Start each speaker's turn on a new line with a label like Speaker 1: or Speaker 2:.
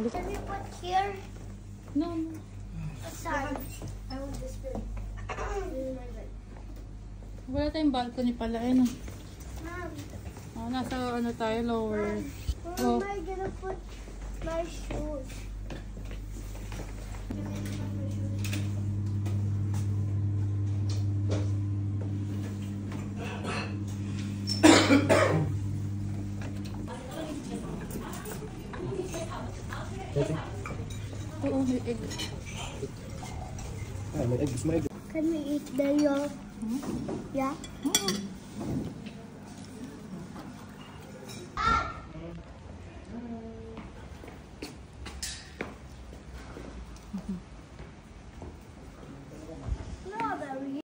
Speaker 1: Can we put here?
Speaker 2: No, no.
Speaker 1: Saan? I want this bed. This is my bed.
Speaker 2: Wala tayong balcony pala. Ayun.
Speaker 1: Mom.
Speaker 2: Oh, nasa ano tayo, lower.
Speaker 1: Where am I gonna put my shoes?
Speaker 2: Oo, may egg.
Speaker 3: Ah, may egg. May egg.
Speaker 1: Can we eat the yolk? Yeah?